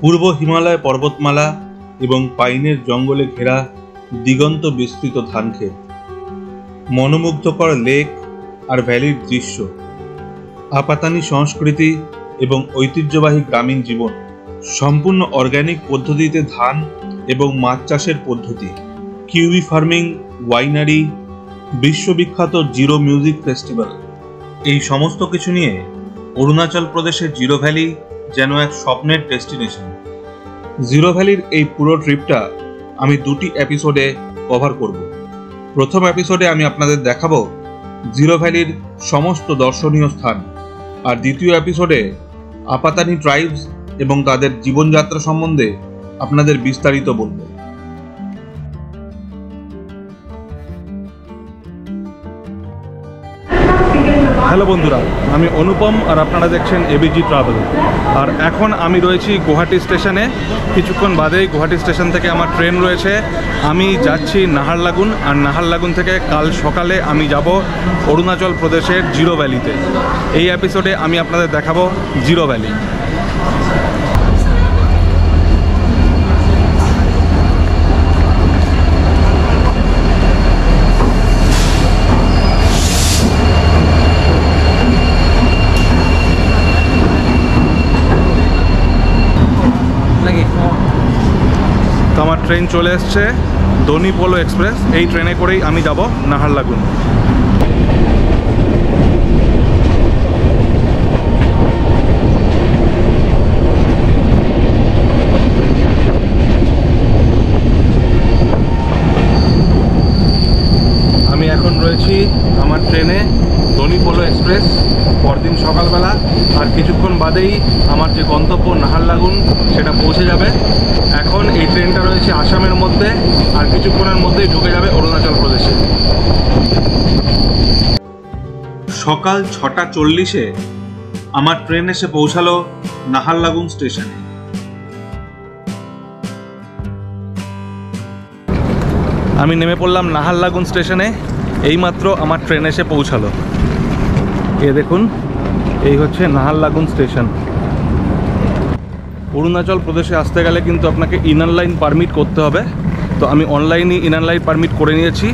পূর্ব হিমালয় পর্বতমালা এবং পাইনের জঙ্গলে ঘেরা দিগন্ত বিস্তৃত ধানক্ষেত, মনোমুগ্ধকর লেক আর ভ্যালির দৃশ্য, আপাতানি সংস্কৃতি এবং ঐতিহ্যবাহী গ্রামীণ জীবন, সম্পূর্ণ অর্গানিক পদ্ধতিতে ধান এবং মাছ চাষের পদ্ধতি, কিউই ফার্মিং, ওয়াইনারি, বিশ্ববিখ্যাত জিরো মিউজিক ফেস্টিভ্যাল, এই সমস্ত কিছু নিয়ে অরুণাচল প্রদেশের জিরো ভ্যালি যেন এক স্বপ্নের ডেস্টিনেশন। জিরো ভ্যালির এই পুরো ট্রিপটা আমি 2টি এপিসোডে কভার করব। প্রথম এপিসোডে আমি আপনাদের দেখাবো জিরো ভ্যালির সমস্ত দর্শনীয় স্থান, আর দ্বিতীয় এপিসোডে আপাতানি ট্রাইবস এবং তাদের জীবনযাত্রা সম্বন্ধে আপনাদের বিস্তারিত বলবো। হ্যালো বন্ধুরা, আমি অনুপম আর আপনারা দেখছেন এবিজি ট্রাভেল। আর এখন আমি রয়েছি গুয়াহাটি স্টেশনে। কিছুক্ষণ বাদেই গুয়াহাটি স্টেশন থেকে আমার ট্রেন রয়েছে। আমি যাচ্ছি নাহারলাগুন, আর নাহারলাগুন থেকে কাল সকালে আমি যাব অরুণাচল প্রদেশের জিরো ভ্যালিতে। এই এপিসোডে আমি আপনাদের দেখাবো জিরো ভ্যালি। তো আমার ট্রেন চলে এসছে, দনি পোলো এক্সপ্রেস। এই ট্রেনে করেই আমি যাব নাহারলাগুন। আমি এখন রয়েছি আমার ট্রেনে, দনি পোলো এক্সপ্রেস, পরদিন সকালবেলা। আর কিছুক্ষণ বাদেই আমার যে গন্তব্য নাহারলাগুন সেটা পৌঁছে যাবে। এখন এই ট্রেনটা রয়েছে আসামের মধ্যে, আর কিছুক্ষণের মধ্যেই ঢুকে যাবে অরুণাচল প্রদেশে। সকাল 6:40-এ আমার ট্রেন এসে পৌঁছালো নাহারলাগুন স্টেশনে। আমি নেমে পড়লাম নাহারলাগুন স্টেশনে। এইমাত্র আমার ট্রেন এসে পৌঁছালো। এ দেখুন, এই হচ্ছে নাহারলাগুন স্টেশন। অরুণাচল প্রদেশে আসতে গেলে কিন্তু আপনাকে ইনার লাইন পারমিট করতে হবে। তো আমি অনলাইনে ইনার লাইন পারমিট করে নিয়েছি।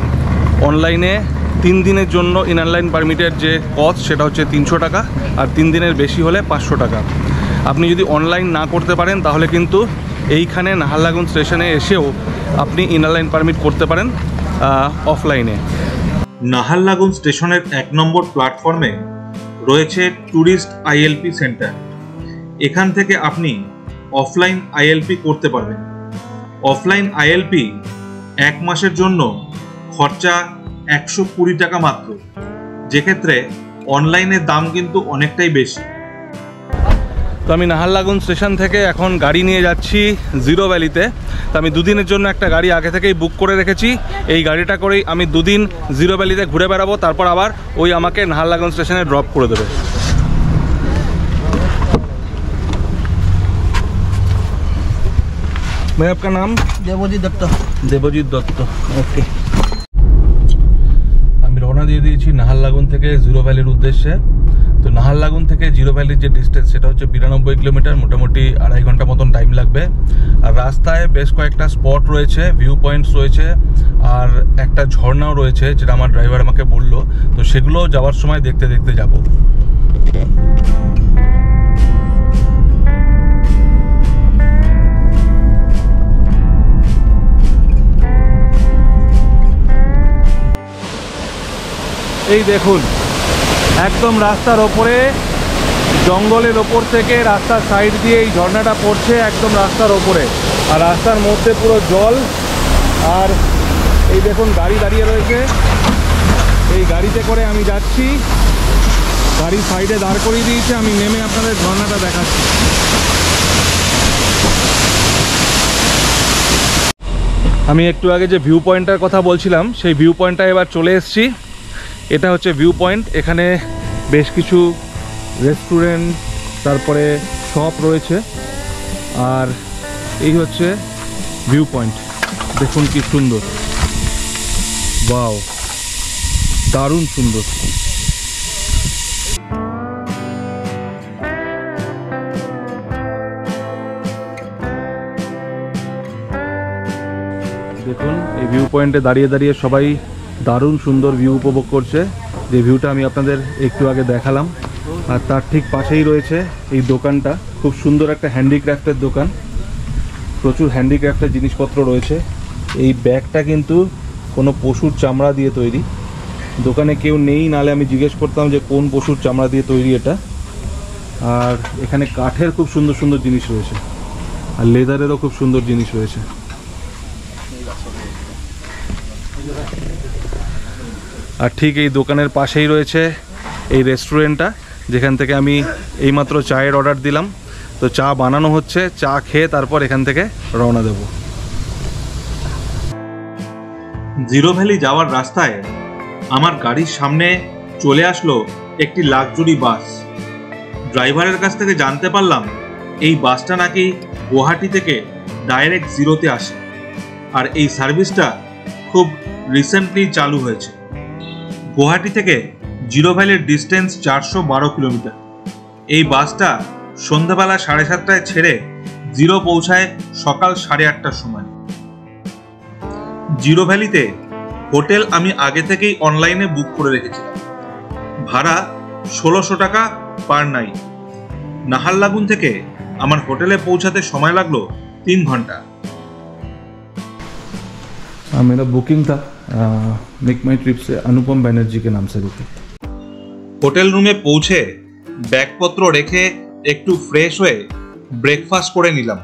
অনলাইনে 3 দিনের জন্য ইনার লাইন পারমিটের যে কস্ট সেটা হচ্ছে 300 টাকা, আর 3 দিনের বেশি হলে 500 টাকা। আপনি যদি অনলাইন না করতে পারেন তাহলে কিন্তু এইখানে নাহারলাগুন স্টেশনে এসেও আপনি ইনার লাইন পারমিট করতে পারেন অফলাইনে। নাহারলাগুন স্টেশনের 1 নম্বর প্ল্যাটফর্মে রয়েছে ট্যুরিস্ট আইএলপি সেন্টার। এখান থেকে আপনি অফলাইন আইএলপি করতে পারবেন। অফলাইন আইএলপি 1 মাসের জন্য খরচা 120 টাকা মাত্র, যেক্ষেত্রে অনলাইনের দাম কিন্তু অনেকটাই বেশি। তো আমি নাহারলাগুন স্টেশন থেকে এখন গাড়ি নিয়ে যাচ্ছি জিরো ভ্যালিতে। তো আমি 2 দিনের জন্য একটা গাড়ি আগে থেকেই বুক করে রেখেছি। এই গাড়িটা করেই আমি 2 দিন জিরো ভ্যালিতে ঘুরে বেড়াবো, তারপর আবার ওই আমাকে নাহারলাগুন স্টেশনে ড্রপ করে দেবে। भाई आपका नाम? देवजीत दत्त। देवजीत दत्त, ओके। আমি রওনা দিয়ে দিয়েছি নাহারলাগুন থেকে জিরো ভ্যালির উদ্দেশ্যে। তো নাহারলাগুন থেকে জিরো ভ্যালির যে ডিস্টেন্স সেটা হচ্ছে 92 কিলোমিটার, মোটামুটি 2.5 ঘন্টা মতন টাইম লাগবে। আর রাস্তায় বেশ কয়েকটা স্পট রয়েছে, ভিউ পয়েন্টস রয়েছে, আর একটা ঝর্ণাও রয়েছে, যেটা আমার ড্রাইভার আমাকে বললো। তো সেগুলো যাওয়ার সময় দেখতে দেখতে যাব। এই দেখুন, একদম রাস্তার ওপরে, জঙ্গলের ওপর থেকে রাস্তার সাইড দিয়ে এই ঝর্ণাটা পড়ছে একদম রাস্তার ওপরে। আর রাস্তার মধ্যে পুরো জল। আর এই দেখুন গাড়ি দাঁড়িয়ে রয়েছে, এই গাড়িতে করে আমি যাচ্ছি। গাড়ি সাইডে দাঁড় করিয়ে দিয়েছে, আমি নেমে আপনাদের ঝর্ণাটা দেখাচ্ছি। আমি একটু আগে যে ভিউ পয়েন্টটার কথা বলছিলাম, সেই ভিউ পয়েন্টটা এবার চলে এসেছি। এটা হচ্ছে ভিউ পয়েন্ট। এখানে বেশ কিছু রেস্টুরেন্ট, তারপরে শপ রয়েছে। আর এই হচ্ছে ভিউ পয়েন্ট। দেখুন কি সুন্দর, ওয়াও, দারুণ সুন্দর। দেখুন এই ভিউ পয়েন্টে দাঁড়িয়ে দাঁড়িয়ে সবাই দারুণ সুন্দর ভিউ উপভোগ করছে, যে ভিউটা আমি আপনাদের একটু আগে দেখালাম। আর তার ঠিক পাশেই রয়েছে এই দোকানটা, খুব সুন্দর একটা হ্যান্ডিক্রাফটের দোকান, প্রচুর হ্যান্ডিক্রাফটের জিনিসপত্র রয়েছে। এই ব্যাগটা কিন্তু কোনো পশুর চামড়া দিয়ে তৈরি। দোকানে কেউ নেই, নালে আমি জিজ্ঞেস করতাম যে কোন পশুর চামড়া দিয়ে তৈরি এটা। আর এখানে কাঠের খুব সুন্দর সুন্দর জিনিস রয়েছে, আর লেদারেরও খুব সুন্দর জিনিস রয়েছে। আর ঠিক এই দোকানের পাশেই রয়েছে এই রেস্টুরেন্টটা, যেখান থেকে আমি এইমাত্র চায়ের অর্ডার দিলাম। তো চা বানানো হচ্ছে, চা খেয়ে তারপর এখান থেকে রওনা দেব। জিরো ভ্যালি যাওয়ার রাস্তায় আমার গাড়ির সামনে চলে আসলো একটি লাক্সারি বাস। ড্রাইভারের কাছ থেকে জানতে পারলাম এই বাসটা নাকি গুয়াহাটি থেকে ডাইরেক্ট জিরোতে আসে, আর এই সার্ভিসটা খুব রিসেন্টলি চালু হয়েছে। গুয়াহাটি থেকে জিরো ভ্যালির ডিস্টেন্স 412 কিলোমিটার। এই বাসটা সন্ধ্যাবেলা 7:30টায় ছেড়ে জিরো পৌঁছায় সকাল 8:30টার সময়। জিরো ভ্যালিতে হোটেল আমি আগে থেকেই অনলাইনে বুক করে রেখেছিলাম। ভাড়া 1600 টাকা পার নাইট। নাহারলাগুন থেকে আমার হোটেলে পৌঁছাতে সময় লাগলো 3 घंटा। मेरा बुकिंग था मेक माई ट्रिप से अनुपम बैनर्जी के नाम से रुके। হোটেল রুমে পৌঁছে ব্যাগপত্র রেখে একটু ফ্রেশ হয়ে ব্রেকফাস্ট করে নিলাম।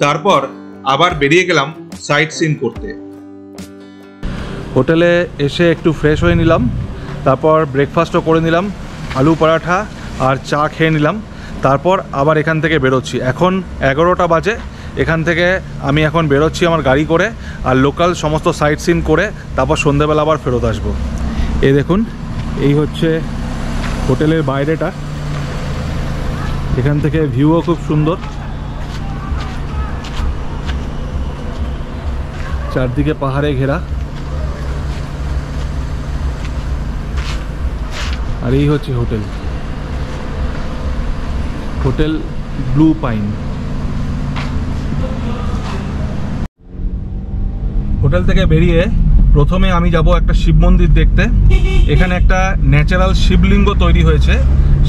তারপর আবার বেরিয়ে গেলাম সাইট সিন করতে। হোটেলে এসে একটু ফ্রেশ হয়ে নিলাম, তারপর ব্রেকফাস্টও করে নিলাম, আলু পরাঠা আর চা খেয়ে নিলাম। তারপর আবার এখান থেকে বেরোচ্ছি। এখন 11টা বাজে। এখান থেকে আমি এখন বেরোচ্ছি আমার গাড়ি করে, আর লোকাল সমস্ত সাইট সিন করে তারপর সন্ধ্যেবেলা আবার ফেরত আসবো। এই দেখুন, এই হচ্ছে হোটেলের বাইরেটা। এখান থেকে ভিউও খুব সুন্দর, চারদিকে পাহাড়ে ঘেরা। আর এই হচ্ছে hotel, hotel blue pine. Hotel থেকে বেরিয়ে প্রথমে আমি যাব একটা শিব মন্দির দেখতে। এখানে একটা ন্যাচারাল শিবলিঙ্গ তৈরি হয়েছে।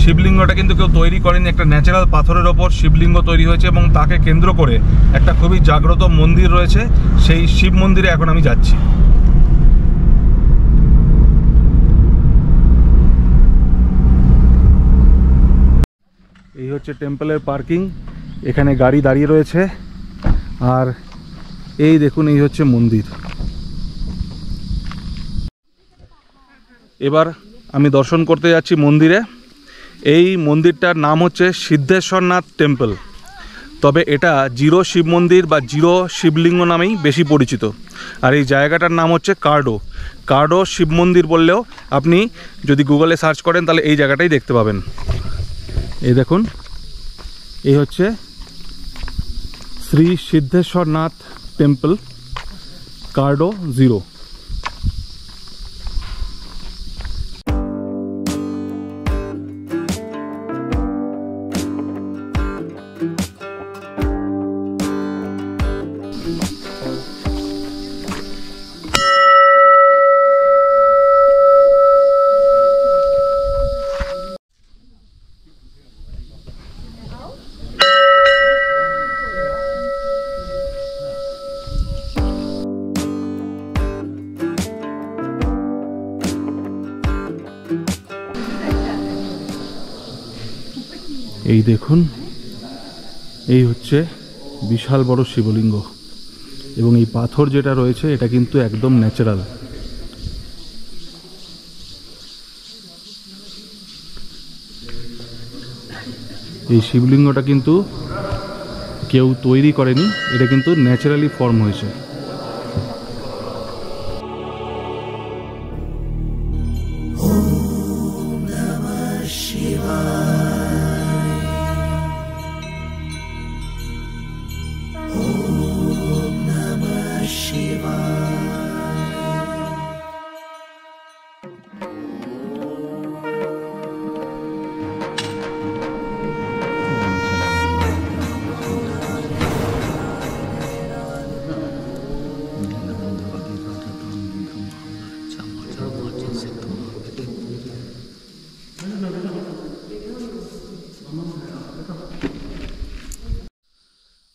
শিবলিঙ্গটা কিন্তু কেউ তৈরি করেনি, একটা ন্যাচারাল পাথরের ওপর শিবলিঙ্গ তৈরি হয়েছে এবং তাকে কেন্দ্র করে একটা খুবই জাগ্রত মন্দির রয়েছে। সেই শিব মন্দিরে এখন আমি যাচ্ছি। এই হচ্ছে টেম্পলের পার্কিং, এখানে গাড়ি দাঁড়িয়ে রয়েছে। আর এই দেখুন, এই হচ্ছে মন্দির। এবার আমি দর্শন করতে যাচ্ছি মন্দিরে। এই মন্দিরটার নাম হচ্ছে সিদ্ধেশ্বরনাথ টেম্পল, তবে এটা জিরো শিব মন্দির বা জিরো শিবলিঙ্গ নামেই বেশি পরিচিত। আর এই জায়গাটার নাম হচ্ছে কার্ডো শিব মন্দির বললেও আপনি যদি গুগলে সার্চ করেন তাহলে এই জায়গাটাই দেখতে পাবেন। এই দেখুন, এই হচ্ছে শ্রী সিদ্ধেশ্বরনাথ টেম্পল, কার্ডো জিরো। এই দেখুন, এই হচ্ছে বিশাল বড় শিবলিঙ্গ, এবং এই পাথর যেটা রয়েছে এটা কিন্তু একদম ন্যাচারাল। এই শিবলিঙ্গটা কিন্তু কেউ তৈরি করেনি, এটা কিন্তু ন্যাচারালি ফর্ম হয়েছে।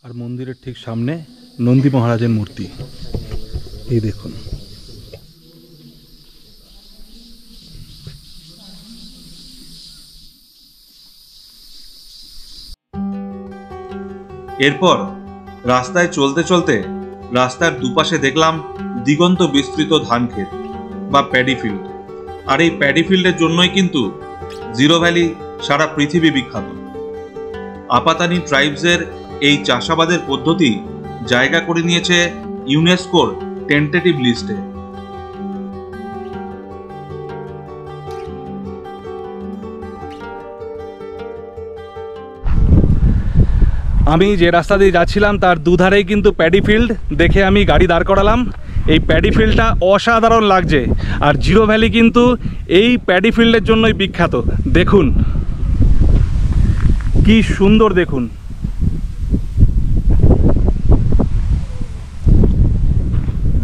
আর মন্দিরের ঠিক সামনে নন্দী মহারাজের মূর্তি, এই দেখুন। এরপর রাস্তায় চলতে চলতে রাস্তার দুপাশে দেখলাম দিগন্ত বিস্তৃত ধান ক্ষেত বা প্যাডি ফিল্ড। আর এই প্যাডি ফিল্ডের জন্যই কিন্তু জিরো ভ্যালি সারা পৃথিবী বিখ্যাত। আপাতানি ট্রাইবসের এই চাষাবাদের পদ্ধতি জায়গা করে নিয়েছে ইউনেস্কোর টেন্টেটিভ লিস্টে। আমি যে রাস্তা দিয়ে যাচ্ছিলাম তার দুধারেই কিন্তু প্যাডি ফিল্ড দেখে আমি গাড়ি দাঁড় করালাম। এই প্যাডি ফিল্ডটা অসাধারণ লাগছে, আর জিরো ভ্যালি কিন্তু এই প্যাডি ফিল্ডের জন্যই বিখ্যাত। দেখুন কি সুন্দর, দেখুন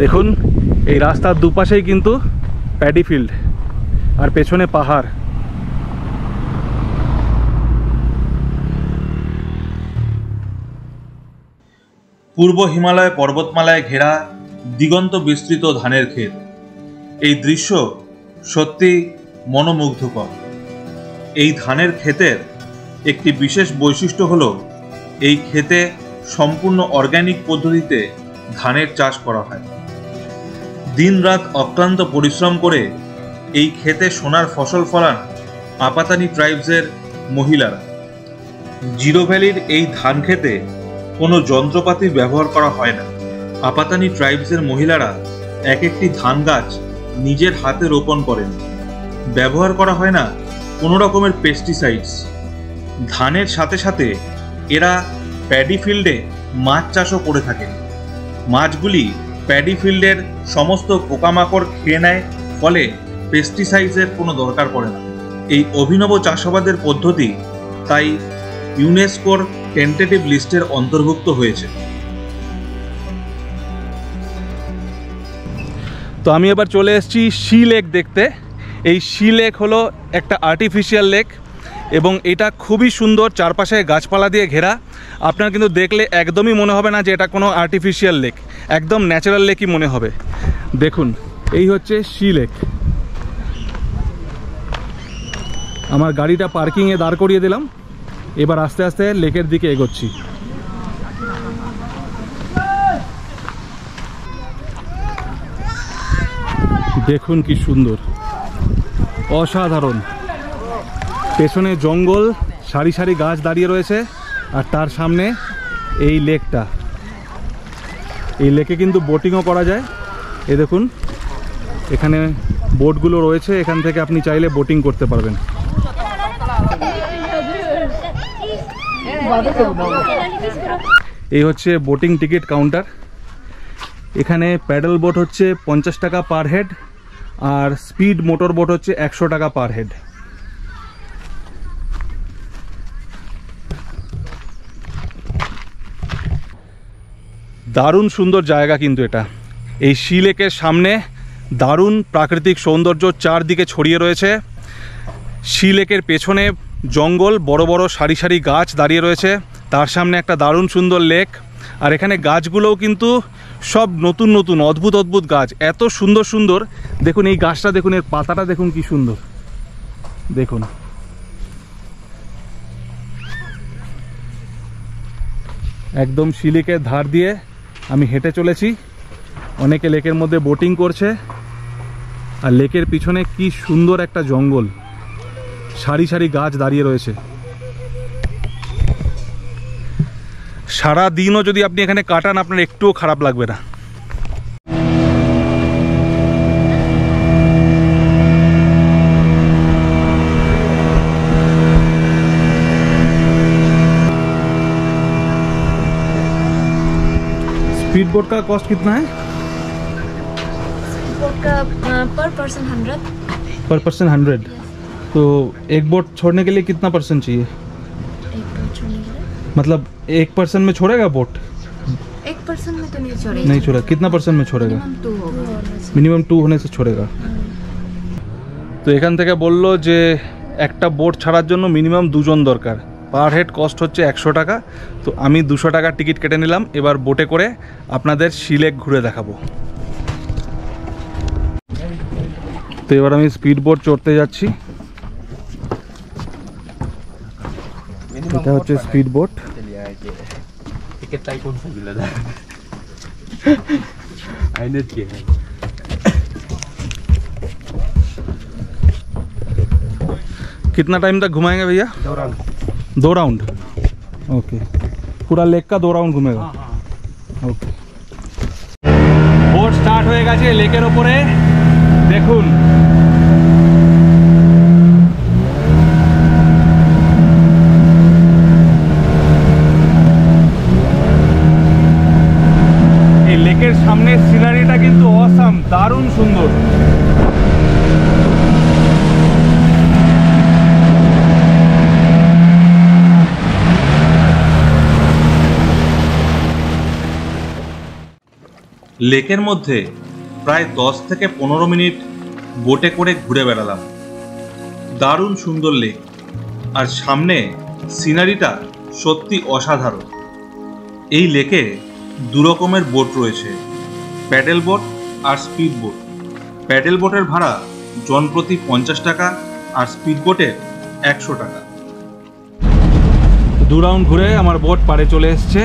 দেখুন এই রাস্তার দুপাশেই কিন্তু প্যাডি ফিল্ড আর পেছনে পাহাড়। পূর্ব হিমালয় পর্বতমালায় ঘেরা দিগন্ত বিস্তৃত ধানের ক্ষেত। এই দৃশ্য সত্যি মনোমুগ্ধকর। এই ধানের ক্ষেতের একটি বিশেষ বৈশিষ্ট্য হলো এই ক্ষেতে সম্পূর্ণ অর্গানিক পদ্ধতিতে ধানের চাষ করা হয়। দিনরাত অক্লান্ত পরিশ্রম করে এই ক্ষেতে সোনার ফসল ফলান আপাতানি ট্রাইবসের মহিলারা। জিরো ভ্যালির এই ধান ক্ষেতে কোনো যন্ত্রপাতির ব্যবহার করা হয় না। আপাতানি ট্রাইবসের মহিলারা এক একটি ধান গাছ নিজের হাতে রোপণ করেন। ব্যবহার করা হয় না কোনো রকমের পেস্টিসাইডস। ধানের সাথে সাথে এরা প্যাডি ফিল্ডে মাছ চাষও করে থাকেন। মাছগুলি প্যাডি ফিল্ডের সমস্ত পোকামাকড় খেয়ে নেয়, ফলে পেস্টিসাইডসের কোনো দরকার পড়ে না। এই অভিনব চাষাবাদের পদ্ধতি তাই ইউনেস্কোর টেন্টেটিভ লিস্টের অন্তর্ভুক্ত হয়েছে। তো আমি এবার চলে এসেছি সি লেক দেখতে। এই সি লেক হলো একটা আর্টিফিশিয়াল লেক এবং এটা খুবই সুন্দর, চারপাশে গাছপালা দিয়ে ঘেরা। আপনার কিন্তু দেখলে একদমই মনে হবে না যে এটা কোনো আর্টিফিশিয়াল লেক, একদম ন্যাচারাল লেকই মনে হবে। দেখুন এই হচ্ছে সি লেক। আমার গাড়িটা পার্কিংয়ে দাঁড় করিয়ে দিলাম, এবার আস্তে আস্তে লেকের দিকে এগোচ্ছি। দেখুন কি সুন্দর, অসাধারণ। পেছনে জঙ্গল, সারি সারি গাছ দাঁড়িয়ে রয়েছে, আর তার সামনে এই লেকটা। এই লেকে কিন্তু বোটিংও করা যায়। এই দেখুন এখানে বোটগুলো রয়েছে, এখান থেকে আপনি চাইলে বোটিং করতে পারবেন। এই হচ্ছে বোটিং টিকিট কাউন্টার। এখানে প্যাডেল বোট হচ্ছে 50 টাকা পার হেড, আর স্পিড মোটর বোট হচ্ছে 100 টাকা পার হেড। দারুণ সুন্দর জায়গা কিন্তু এটা। এই সি লেকের সামনে দারুণ প্রাকৃতিক সৌন্দর্য চারদিকে ছড়িয়ে রয়েছে। সি লেকের পেছনে জঙ্গল, বড় বড় সারি সারি গাছ দাঁড়িয়ে রয়েছে, তার সামনে একটা দারুণ সুন্দর লেক। আর এখানে গাছগুলোও কিন্তু সব নতুন নতুন অদ্ভুত অদ্ভুত গাছ, এত সুন্দর সুন্দর। দেখুন এই গাছটা দেখুন, এর পাতাটা দেখুন কি সুন্দর। দেখুন একদম সি লেকের ধার দিয়ে আমি হেঁটে চলেছি। অনেকে লেকের মধ্যে বোটিং করছে, আর লেকের পিছনে কি সুন্দর একটা জঙ্গল, সারি সারি গাছ দাঁড়িয়ে রয়েছে। সারা দিনও যদি আপনি এখানে কাটান আপনার একটুও খারাপ লাগবে না। स्पीड बोट का कॉस्ट कितना है? बोट का पर पर्सन 100। पर पर्सन 100। तो एक बोट छोड़ने के लिए कितना पर्सन चाहिए? एक बोट छोड़ने के लिए मतलब एक पर्सन में छोड़ेगा बोट? एक पर्सन में तो नहीं छोड़ेगा। नहीं छोड़ेगा। कितना पर्सन में छोड़ेगा? मिनिमम 2 होगा। মিনিমাম 2 होने से छोड़ेगा। তো এখান থেকে বললো যে একটা বোট ছাড়ার জন্য মিনিমাম 2 জন দরকার। পার হেড কস্ট হচ্ছে 100 টাকা। তো আমি 200 টাকার টিকিট কেটে নিলাম। এবার বোটে করে আপনাদের সি লেক ঘুরে দেখাবো। তো এবার আমি স্পিড বোট চড়তে যাচ্ছি। এটা হচ্ছে স্পিড বোট। कितना टाइम तक घुमाएंगे भैया? 2 राउंड। ओके, पूरा लेक का 2 राउंड घूमेगा। ओके, बोट स्टार्ट হয়ে গেছে লেকের উপরে। দেখুন এই লেকের সামনের সিনারিটা কিন্তু অসাম, দারুণ সুন্দর। লেকের মধ্যে প্রায় 10 থেকে 15 মিনিট বোটে করে ঘুরে বেড়ালাম। দারুণ সুন্দর লেক, আর সামনে সিনারিটা সত্যি অসাধারণ। এই লেকে 2 রকমের বোট রয়েছে, প্যাডেল বোট আর স্পিড বোট। প্যাডেল বোটের ভাড়া জনপ্রতি 50 টাকা আর স্পিড বোটের 100 টাকা। 2 রাউন্ড ঘুরে আমার বোট পাড়ে চলে এসছে।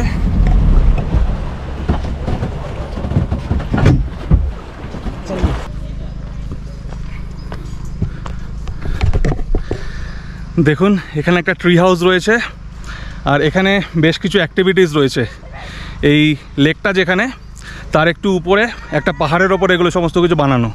দেখুন এখানে একটা ট্রি হাউস রয়েছে, আর এখানে বেশ কিছু অ্যাক্টিভিটিস রয়েছে। এই লেকটা যেখানে, তার একটু উপরে একটা পাহাড়ের ওপর এগুলো সমস্ত কিছু বানানো।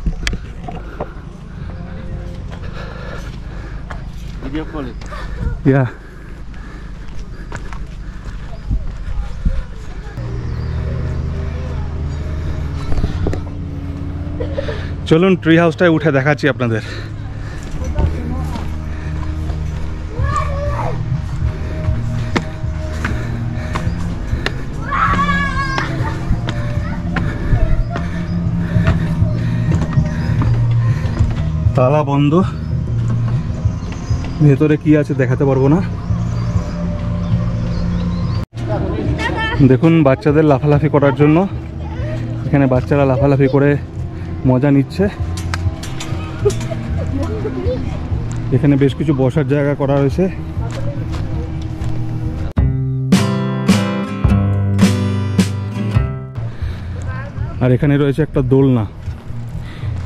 চলুন ট্রি হাউসটায় উঠে দেখাচ্ছি আপনাদের। তালা বন্ধ, ভেতরে কি আছে দেখাতে পারবো না। দেখুন বাচ্চাদের লাফালাফি করার জন্য এখানে বাচ্চারা লাফালাফি করে মজা নিচ্ছে। এখানে বেশ কিছু বসার জায়গা করা হয়েছে। আর এখানে রয়েছে একটা দোলনা।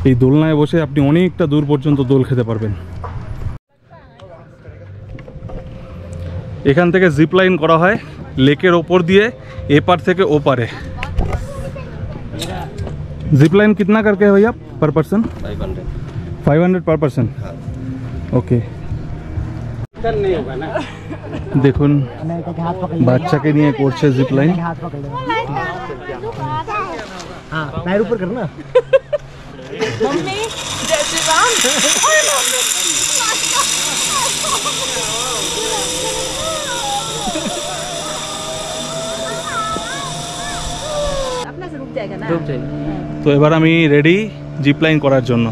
এই দোলনায় বসে আপনি অনেকটা দূর পর্যন্ত দোল খেতে পারবেন। এখান থেকে জিপ লাইন করা হয় লেকের ওপর দিয়ে এপার থেকে ওপারে। जिप लाइन कितना करके है भैया पर पर्सन? 500 पर पर्सन। ओके, দেখুন বাচ্চাকে নিয়ে করছে জিপ লাইন। पैर ऊपर करना। मम्मी जय श्री राम। अपना से रुक जाएगा ना? रुक जाएगा। তো এবার আমি রেডি জিপ লাইন করার জন্য।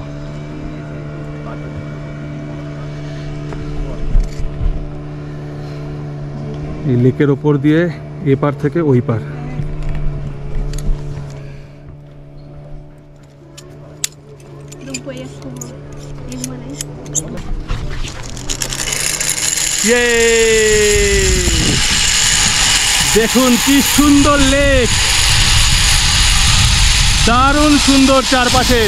এই লেকের ওপর দিয়ে এপার থেকে ওই পার। দেখুন কি সুন্দর লেক, দারুণ সুন্দর চারপাশে।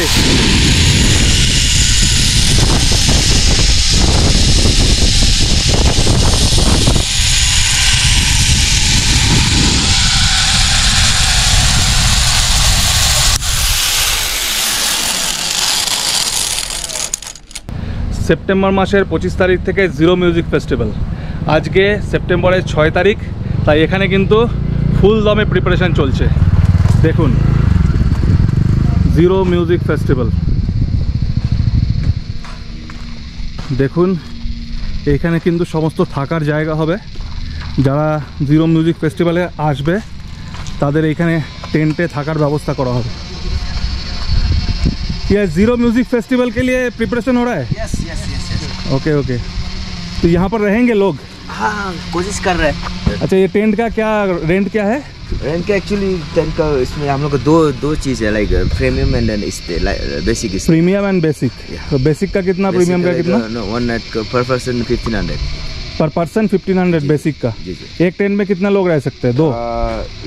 সেপ্টেম্বর মাসের 25 তারিখ থেকে জিরো মিউজিক ফেস্টিভ্যাল। আজকে সেপ্টেম্বরের 6 তারিখ, তাই এখানে কিন্তু ফুল দমে প্রিপারেশন চলছে। দেখুন জিরো মিউজিক ফেস্টিভ্যাল। দেখুন এখানে কিন্তু সমস্ত থাকার জায়গা হবে। যারা জিরো মিউজিক ফেস্টিভ্যালে আসবে তাদের এখানে টেন্টে থাকার ব্যবস্থা করা হবে। ये जीरो म्यूजिक फेस्टिवल के लिए प्रिपरेशन हो रहा है? Yes yes yes yes. Okay okay, तो यहाँ पर रहेंगे लोग? हाँ कोशिश कर रहे हैं। अच्छा, ये टेंट का क्या रेंट क्या है? रेंट का एक्चुअली टेंट का इसमें हम लोग को दो चीज़ है, like premium and then stay, basic stay. Premium and basic. तो बेसिक का कितना, प्रीमियम का कितना? वन नाइट का पर पर्सन 1500। पर पर्सन 1500 बेसिक का। जी जी। एक टेंट में कितना लोग रह सकते हैं? 2?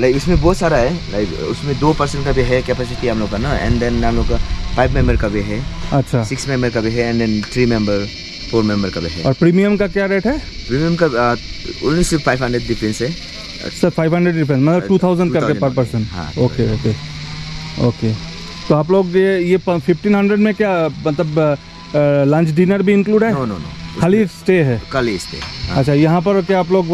लाइक इसमें बहुत सारा है, लाइक उसमें 2 पर्सन का भी है कैपेसिटी हम लोग का ना, एंड देन हम लोग का 5 मेंबर का भी है। अच्छा। 6 मेंबर का भी है, एंड देन 3 मेंबर 4 मेंबर का भी है। और प्रीमियम का क्या रेट है? प्रीमियम का ओनली सिर्फ 500 डिफरेंस है सर। 500 डिफरेंस मतलब 2000 करके पर पर्सन। हाँ। Okay okay okay. तो आप लोग ये 1500 में क्या मतलब लंच डिनर भी इंक्लूड है? नो नो नो, खाली स्टे है? खाली स्टे। अच्छा, यहाँ पर क्या आप लोग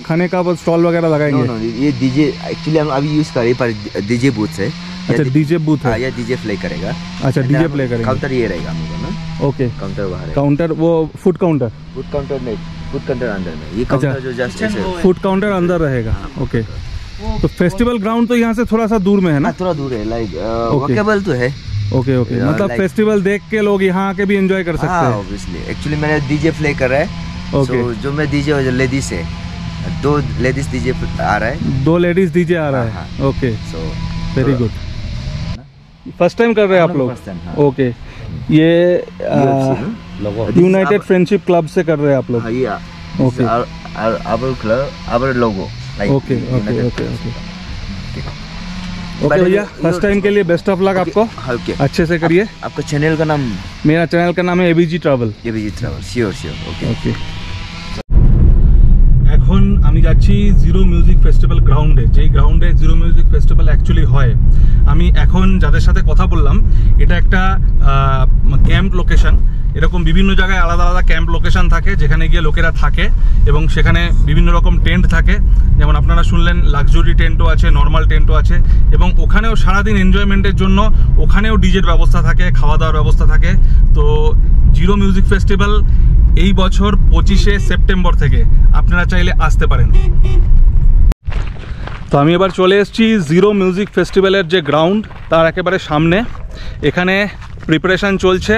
खाने का स्टॉल वगैरह लगाएंगे? नो नो, ये डीजे एक्चुअली हम अभी यूज़ कर रहे हैं, पर डीजे बूथ है। अच्छा, डीजे बूथ है। या डीजे प्ले करेगा। अच्छा, डीजे प्ले करेगा। काउंटर ये रहेगा हम लोग का ना। ओके। काउंटर बाहर है। काउंटर वो फूड काउंटर? फूड काउंटर नहीं, फूड काउंटर अंदर में। ये काउंटर जो जस्ट ऐसे फूड काउंटर अंदर रहेगा। ओके। तो फेस्टिवल ग्राउंड तो यहाँ से थोड़ा सा दूर में है ना? थोड़ा दूर है, लाइक वॉकेबल तो है। ओके ओके, मतलब फेस्टिवल देख के लोग यहाँ आके भी एंजॉय कर सकते हैं। ऑब्वियसली, एक्चुअली मैंने डीजे प्ले कर रहा है। ओके। जो मैं डीजे लेडीज है, 2 लेडीज डीजे आ रहा है। 2 लेडीज डीजे आ रहा है। Okay, so very good. First time कर रहे हैं आप लोग? ओके। ये यूनाइटेड फ्रेंडशिप क्लब से कर रहे हैं आप लोग? Okay. Our club, our logo. Okay okay okay okay okay भैया, फर्स्ट टाइम के लिए बेस्ट ऑफ लक आपको। अच्छे से करिए। आपका चैनल का नाम? मेरा चैनल का नाम है ABG travel. ABG travel, sure okay okay. এখন আমি যাচ্ছি জিরো মিউজিক ফেস্টিভ্যাল গ্রাউন্ডে, যেই গ্রাউন্ডে জিরো মিউজিক ফেস্টিভ্যাল অ্যাকচুয়ালি হয়। আমি এখন যাদের সাথে কথা বললাম, এটা একটা ক্যাম্প লোকেশন। এরকম বিভিন্ন জায়গায় আলাদা আলাদা ক্যাম্প লোকেশন থাকে, যেখানে গিয়ে লোকেরা থাকে এবং সেখানে বিভিন্ন রকম টেন্ট থাকে। যেমন আপনারা শুনলেন, লাক্সারি টেন্টও আছে, নর্মাল টেন্টও আছে, এবং ওখানেও সারাদিন এনজয়মেন্টের জন্য ওখানেও ডিজের ব্যবস্থা থাকে, খাওয়া দাওয়ার ব্যবস্থা থাকে। তো জিরো মিউজিক ফেস্টিভ্যাল এই বছর 25শে সেপ্টেম্বর থেকে আপনারা চাইলে আসতে পারেন। তো আমি এবার চলে এসেছি জিরো মিউজিক ফেস্টিভ্যালের যে গ্রাউন্ড তার একেবারে সামনে। এখানে প্রিপারেশান চলছে।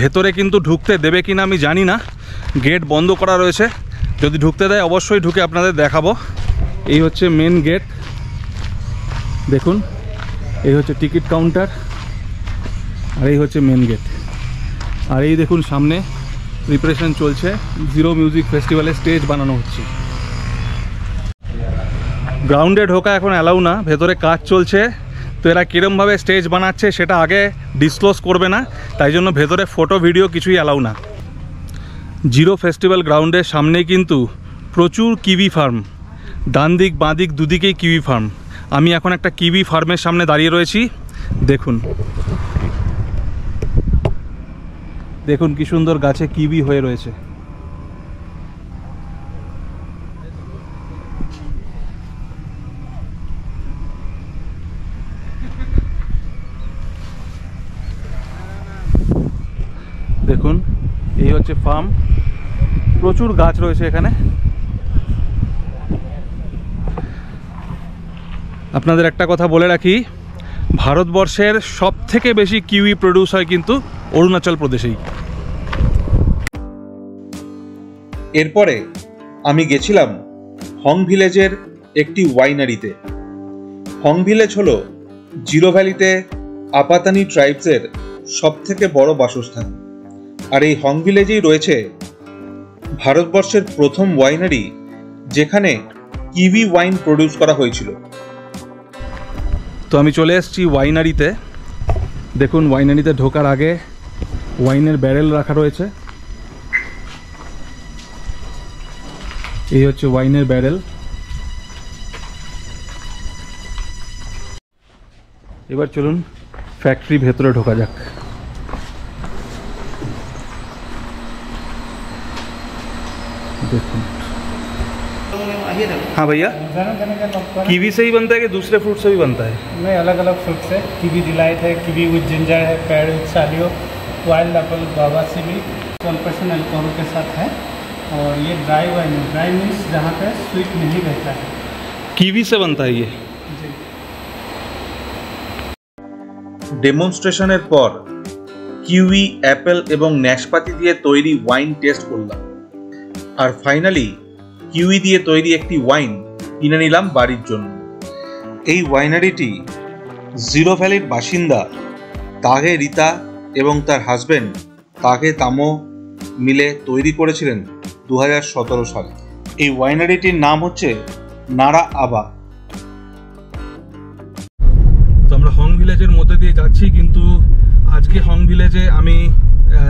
ভেতরে কিন্তু ঢুকতে দেবে কিনা আমি জানি না, গেট বন্ধ করা রয়েছে। যদি ঢুকতে দেয় অবশ্যই ঢুকে আপনাদের দেখাবো। এই হচ্ছে মেন গেট, দেখুন। এই হচ্ছে টিকিট কাউন্টার, আর এই হচ্ছে মেন গেট। আর এই দেখুন সামনে প্রিপারেশন চলছে, জিরো মিউজিক ফেস্টিভ্যালের স্টেজ বানানো হচ্ছে। গ্রাউন্ডে ঢোকা এখন অ্যালাউ না, ভেতরে কাজ চলছে। তো এরা কীরমভাবে স্টেজ বানাচ্ছে সেটা আগে ডিসক্লোজ করবে না, তাই জন্য ভেতরে ফটো ভিডিও কিছুই অ্যালাউ না। জিরো ফেস্টিভ্যাল গ্রাউন্ডের সামনেই কিন্তু প্রচুর কিউই ফার্ম, ডান দিক বাঁ দিক দুদিকেই কিউই ফার্ম। আমি এখন একটা কিউই ফার্মের সামনে দাঁড়িয়ে রয়েছি। দেখুন দেখুন কি সুন্দর গাছে কিউই হয়ে রয়েছে। দেখুন এই হচ্ছে ফার্ম, প্রচুর গাছ রয়েছে এখানে। আপনাদের একটা কথা বলে রাখি, ভারতবর্ষের সবথেকে বেশি কিউই প্রডিউস হয় কিন্তু অরুণাচল প্রদেশেই। এরপরে আমি গেছিলাম হং ভিলেজের একটি ওয়াইনারিতে। হং ভিলেজ হলো জিরো ভ্যালিতে আপাতানি ট্রাইবসের সবথেকে বড় বাসস্থান। আর এই হং ভিলেজেই রয়েছে ভারতবর্ষের প্রথম ওয়াইনারি, যেখানে কিউই ওয়াইন প্রডিউস করা হয়েছিল। তো আমি চলে এসেছি ওয়াইনারিতে। দেখুন ওয়াইনারিতে ঢোকার আগে ওয়াইনের ব্যারেল রাখা রয়েছে। এই হচ্ছে ওয়াইনের ব্যারেল। এবার চলুন ফ্যাক্টরি ভেতরে ঢোকা যাক। देखो हाँ भैया, कीवी से ही बनता है कि दूसरे फ्रूट से भी बनता है? नहीं, अलग अलग फ्रूट से। कीवी डिलाइट है, कीवी विद जिंजर है, पेड़ विद सालियो, वाइल्ड एप्पल गुआवा से भी 12% अल्कोहल के साथ है। और ये ड्राई वाइन है। ड्राई मीन्स जहाँ पे स्वीट नहीं रहता है। कीवी से बनता है ये? जी। ডেমনস্ট্রেশনের পর কিউই, অ্যাপেল এবং ন্যাশপাতি দিয়ে তৈরি ওয়াইন টেস্ট করলাম। আর ফাইনালি কিউই দিয়ে তৈরি একটি ওয়াইন কিনে নিলাম বাড়ির জন্য। এই ওয়াইনারিটি জিরো ভ্যালির বাসিন্দা তাগে রিতা এবং তার হাজবেন্ড তাগে তামো মিলে তৈরি করেছিলেন 2017 সালে। এই ওয়াইনারিটির নাম হচ্ছে নারা আবা। তো আমরা হং ভিলেজের মধ্যে দিয়ে যাচ্ছি, কিন্তু আজকে হং ভিলেজে আমি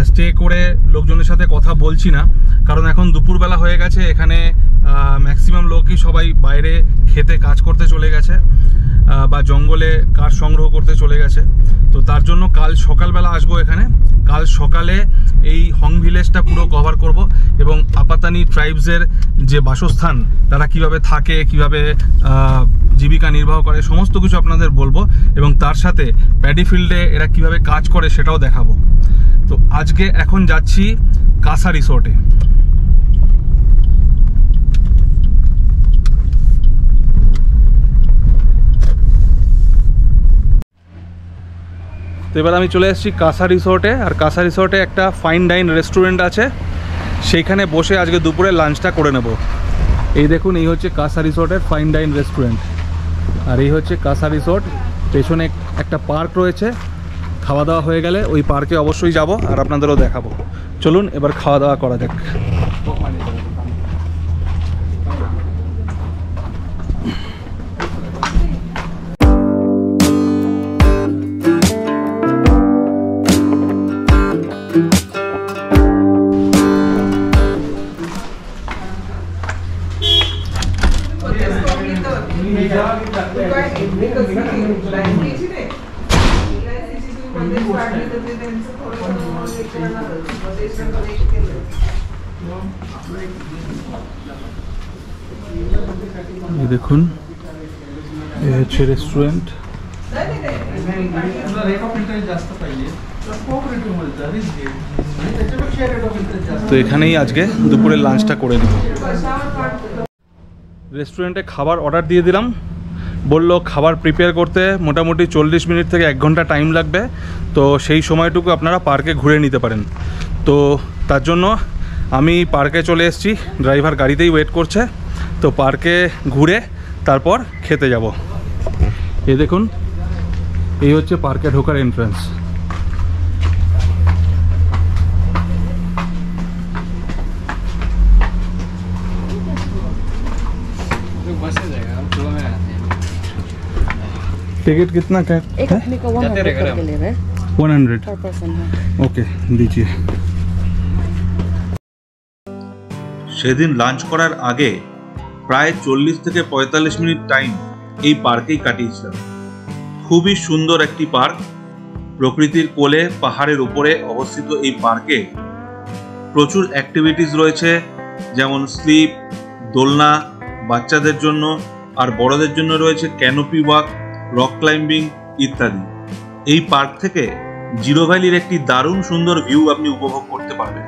স্টে করে লোকজনের সাথে কথা বলছি না, কারণ এখন দুপুরবেলা হয়ে গেছে। এখানে ম্যাক্সিমাম লোকই সবাই বাইরে খেতে কাজ করতে চলে গেছে বা জঙ্গলে কাঠ সংগ্রহ করতে চলে গেছে। তো তার জন্য কাল সকালবেলা আসবো এখানে। কাল সকালে এই হং ভিলেজটা পুরো কভার করব এবং আপাতানি ট্রাইবসের যে বাসস্থান, তারা কিভাবে থাকে, কিভাবে জীবিকা নির্বাহ করে, সমস্ত কিছু আপনাদের বলবো এবং তার সাথে প্যাডি ফিল্ডে এরা কিভাবে কাজ করে সেটাও দেখাবো। তো আজকে এখন যাচ্ছি কাসা রিসোর্টে। তো এবার আমি চলে এসেছি কাসা রিসোর্টে। আর কাসা রিসোর্টে একটা ফাইন ডাইন রেস্টুরেন্ট আছে, সেইখানে বসে আজকে দুপুরে লাঞ্চটা করে নেব। এই দেখুন, এই হচ্ছে কাসা রিসোর্টের ফাইন ডাইন রেস্টুরেন্ট, আর এই হচ্ছে কাসা রিসোর্ট। পেছনে একটা পার্ক রয়েছে, খাওয়া দাওয়া হয়ে গেলে ওই পার্কে অবশ্যই যাব আর আপনাদেরও দেখাবো। চলুন এবার খাওয়া দাওয়া করা যাক। ये देखुन, ये হচ্ছে রেস্টুরেন্ট। তো এখানেই আজকে দুপুরের লাঞ্চটা করে নেব। রেস্টুরেন্টে খাবার অর্ডার দিয়ে দিলাম, বললো খাবার প্রিপেয়ার করতে মোটামুটি 40 মিনিট থেকে 1 ঘন্টা টাইম লাগবে। তো সেই সময়টুকু আপনারা পার্কে ঘুরে নিতে পারেন। তো তার জন্য আমি পার্কে চলে এসেছি, ড্রাইভার গাড়িতেই ওয়েট করছে। তো পার্কে ঘুরে তারপর খেতে যাব। এই দেখুন, এই হচ্ছে পার্কে ঢোকার এন্ট্রান্স। टिकट कितना का है? एक आदमी का 100 करके ले रहे हैं 100 पर पर्सन है। ओके दीजिए। সেদিন লাঞ্চ করার আগে প্রায় 40 থেকে 45 মিনিট টাইম এই পার্কেই কাটিয়েছিলাম। খুবই সুন্দর একটি পার্ক, প্রকৃতির কোলে পাহাড়ের উপরে অবস্থিত এই পার্কে প্রচুর অ্যাক্টিভিটিস রয়েছে, যেমন স্লিপ, দোলনা বাচ্চাদের জন্য, আর বড়দের জন্য রয়েছে ক্যানোপি ওয়াক, রক ক্লাইম্বিং ইত্যাদি। এই পার্ক থেকে জিরো ভ্যালির একটি দারুণ সুন্দর ভিউ আপনি উপভোগ করতে পারবেন।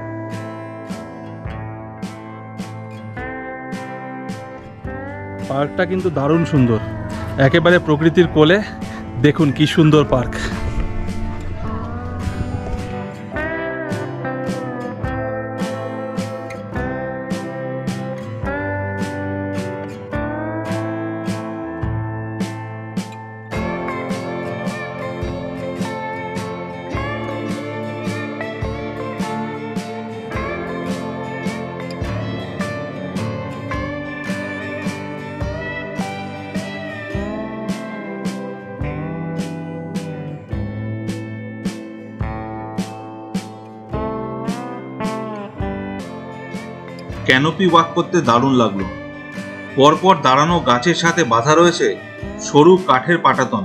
পার্কটা কিন্তু দারুণ সুন্দর, একেবারে প্রকৃতির কোলে। দেখুন কি সুন্দর পার্ক। ক্যানোপি ওয়াক করতে দারুণ লাগলো। পরপর দাঁড়ানো গাছের সাথে বাঁধা রয়েছে সরু কাঠের পাটাতন,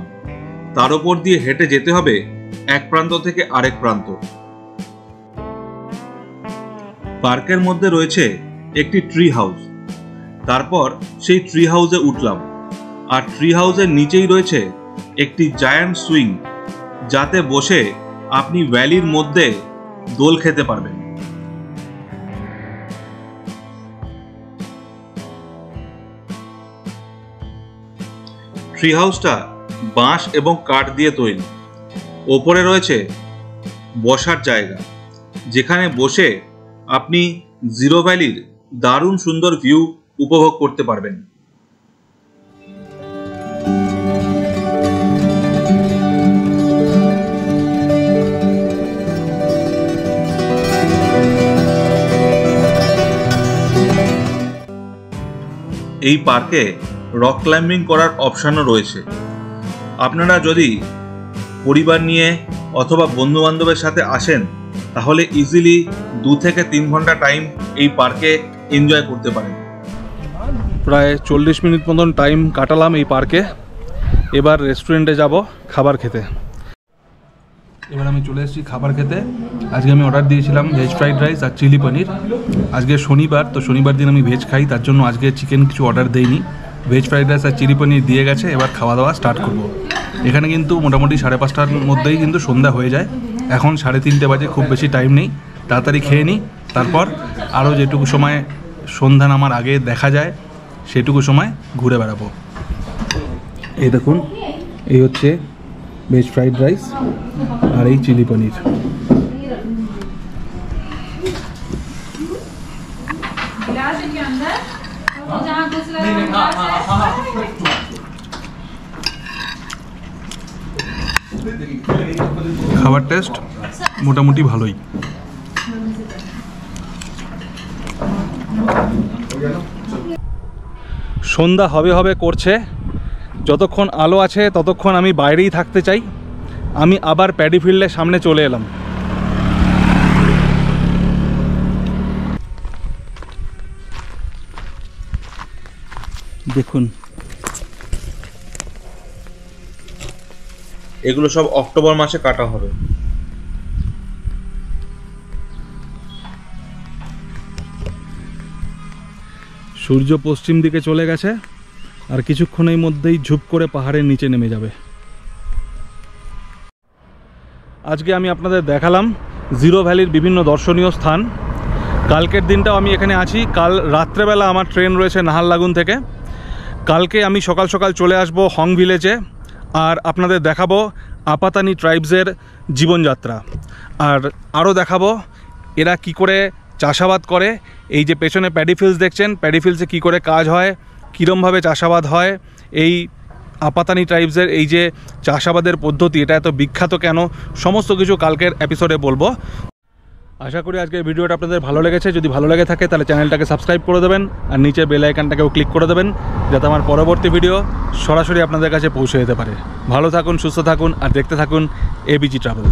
তার উপর দিয়ে হেঁটে যেতে হবে এক প্রান্ত থেকে আরেক প্রান্ত। পার্কের মধ্যে রয়েছে একটি ট্রি হাউস, তারপর সেই ট্রি হাউসে উঠলাম। আর ট্রি হাউসের নিচেই রয়েছে একটি জায়ান্ট সুইং, যাতে বসে আপনি ভ্যালির মধ্যে দোল খেতে পারবেন। ট্রি হাউসটা বাঁশ এবং কাঠ দিয়ে তৈরি। ওপরে রয়েছে বসার জায়গা, যেখানে বসে আপনি জিরো ভ্যালির দারুণ সুন্দর ভিউ উপভোগ করতে পারবেন। এই পার্কে রক ক্লাইম্বিং করার অপশানও রয়েছে। আপনারা যদি পরিবার নিয়ে অথবা বন্ধু বান্ধবের সাথে আসেন তাহলে ইজিলি 2 থেকে 3 ঘন্টা টাইম এই পার্কে এনজয় করতে পারেন। প্রায় 40 মিনিট মতন টাইম কাটালাম এই পার্কে। এবার রেস্টুরেন্টে যাব খাবার খেতে। এবার আমি চলে এসেছি খাবার খেতে। আজকে আমি অর্ডার দিয়েছিলাম ভেজ ফ্রাইড রাইস আর চিলি পনির। আজকে শনিবার, তো শনিবার দিন আমি ভেজ খাই, তার জন্য আজকে চিকেন কিছু অর্ডার দেইনি। ভেজ ফ্রাইড রাইস আর চিলি পনির দিয়ে গেছে, এবার খাওয়া দাওয়া স্টার্ট করব। এখানে কিন্তু মোটামুটি 5:30টার মধ্যেই কিন্তু সন্ধ্যা হয়ে যায়। এখন 3:30 বাজে, খুব বেশি টাইম নেই, তাড়াতাড়ি খেয়ে নিই। তারপর আরও যেটুকু সময় সন্ধ্যা নামার আগে দেখা যায় সেটুকু সময় ঘুরে বেড়াবো। এই দেখুন, এই হচ্ছে ভেজ ফ্রাইড রাইস আর এই চিলি পনির। খাবার টেস্ট মোটামুটি ভালোই। সন্ধ্যা হবে হবে করছে, যতক্ষণ আলো আছে ততক্ষণ আমি বাইরেই থাকতে চাই। আমি আবার প্যাডি ফিল্ডের সামনে চলে এলাম। দেখুন, এগুলো সব অক্টোবর মাসে কাটা হবে। সূর্য পশ্চিম দিকে চলে গেছে, আর কিছুক্ষণের মধ্যেই ঝুপ করে পাহাড়ের নিচে নেমে যাবে। আজকে আমি আপনাদের দেখালাম জিরো ভ্যালির বিভিন্ন দর্শনীয় স্থান। কালকের দিনটাও আমি এখানে আছি। কাল রাত্রেবেলা আমার ট্রেন রয়েছে নাহারলাগুন থেকে। কালকে আমি সকাল সকাল চলে আসব হং ভিলেজে, আর আপনাদের দেখাবো আপাতানি ট্রাইবসের জীবনযাত্রা। আর আরও দেখাবো এরা কি করে চাষাবাদ করে। এই যে পেছনে প্যাডি ফিল্ডস দেখছেন, প্যাডি ফিল্ডসে কী করে কাজ হয়, কীরমভাবে চাষাবাদ হয়, এই আপাতানি ট্রাইবসের এই যে চাষাবাদের পদ্ধতি, এটা এত বিখ্যাত কেন, সমস্ত কিছু কালকের এপিসোডে বলবো। আশা করি আজকের ভিডিওটা আপনাদের ভালো লেগেছে। যদি ভালো লেগে থাকে তাহলে চ্যানেলটাকে সাবস্ক্রাইব করে দেবেন, আর নিচে বেল আইকনটাকেও ক্লিক করে দেবেন, যাতে আমার পরবর্তী ভিডিও সরাসরি আপনাদের কাছে পৌঁছে যেতে পারে। ভালো থাকুন, সুস্থ থাকুন, আর দেখতে থাকুন এবিজি ট্রাভেল।